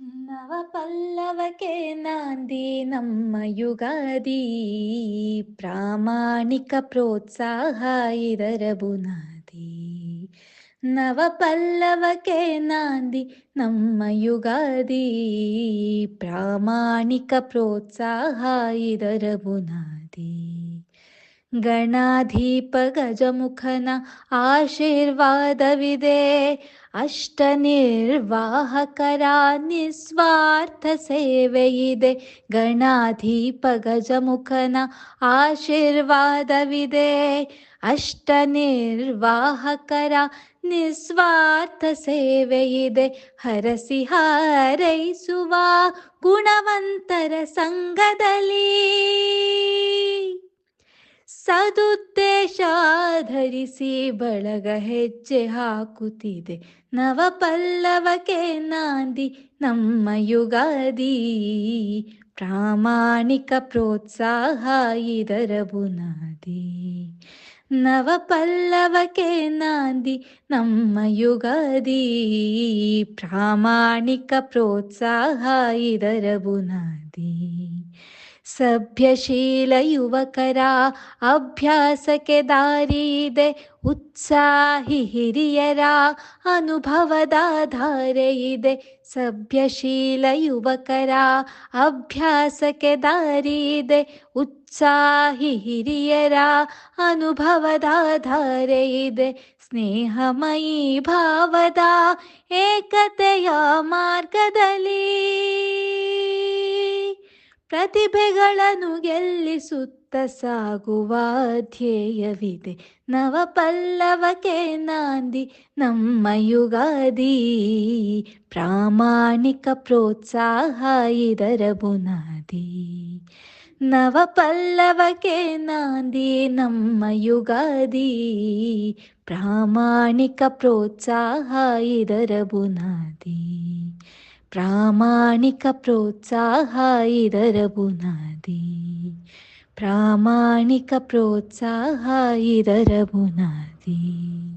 ನವ ಪಲ್ಲವಕ್ಕೆ ನಾಂದಿ ನಮ್ಮ ಯುಗಾದಿ, ಪ್ರಾಮಾಣಿಕ ಪ್ರೋತ್ಸಾಹ ಇದರ ಬುನಾದಿ. ನವ ಪಲ್ಲವಕ್ಕೆ ನಾಂದಿ ನಮ್ಮ ಯುಗಾದಿ, ಪ್ರಾಮಾಣಿಕ ಪ್ರೋತ್ಸಾಹ ಇದರ ಬುನಾದಿ. ಗಣಾಧೀಪ ಗಜಮುಖನ ಆಶೀರ್ವಾದವಿದೆ, ಅಷ್ಟ ನಿರ್ವಾಹಕರ ನಿಸ್ವಾರ್ಥ ಸೇವೆಯಿದೆ. ಗಣಾಧೀಪ ಗಜಮುಖನ ಆಶೀರ್ವಾದವಿದೆ, ಅಷ್ಟ ನಿರ್ವಾಹಕರ ನಿಸ್ವಾರ್ಥ ಸೇವೆಯಿದೆ. ಹರಸಿ ಹಾರೈಸುವ ಗುಣವಂತರ ಸಂಘದಲ್ಲಿ ಸದುದ್ದೇಶ ಧರಿಸಿ ಬಳಗ ಹೆಜ್ಜೆ ಹಾಕುತ್ತಿದೆ. ನವ ಪಲ್ಲವಕ್ಕೆ ನಾಂದಿ ನಮ್ಮ ಯುಗಾದಿ, ಪ್ರಾಮಾಣಿಕ ಪ್ರೋತ್ಸಾಹ ಇದರ ಬುನಾದಿ. ನವ ಪಲ್ಲವಕ್ಕೆ ನಾಂದಿ ನಮ್ಮ ಯುಗಾದಿ, ಪ್ರಾಮಾಣಿಕ ಪ್ರೋತ್ಸಾಹ ಇದರ ಬುನಾದಿ. ಸಭ್ಯಶೀಲ ಯುವಕರ ಅಭ್ಯಾಸಕ್ಕೆ ದಾರಿಯಿದೆ, ಉತ್ಸಾಹಿ ಹಿರಿಯರ ಅನುಭವದ ಧಾರೆಯಿದೆ. ಸಭ್ಯಶೀಲ ಯುವಕರ ಅಭ್ಯಾಸಕ್ಕೆ ದಾರಿಯಿದೆ, ಉತ್ಸಾಹಿ ಹಿರಿಯರ ಅನುಭವದ ಧಾರೆಯಿದೆ. ಸ್ನೇಹಮಯೀ ಭಾವದ ಏಕತೆಯ ಮಾರ್ಗದಲ್ಲಿ ಪ್ರತಿಭೆಗಳನ್ನು ಗೆಲ್ಲಿಸುತ್ತ ಸಾಗುವ ಧ್ಯೇಯವಿದೆ. ನವ ಪಲ್ಲವಕ್ಕೆ ನಾಂದಿ ನಮ್ಮ ಯುಗಾದಿ, ಪ್ರಾಮಾಣಿಕ ಪ್ರೋತ್ಸಾಹ ಇದರ ಬುನಾದಿ. ನವ ಪಲ್ಲವಕ್ಕೆ ನಾಂದಿ ನಮ್ಮ ಯುಗಾದಿ, ಪ್ರಾಮಾಣಿಕ ಪ್ರೋತ್ಸಾಹ ಇದರ ಬುನಾದಿ. ಪ್ರಾಮಾಣಿಕ ಪ್ರೋತ್ಸಾಹ ಇದರ ಬುನಾದಿ. ಪ್ರಾಮಾಣಿಕ ಪ್ರೋತ್ಸಾಹ ಇದರ ಬುನಾದಿ.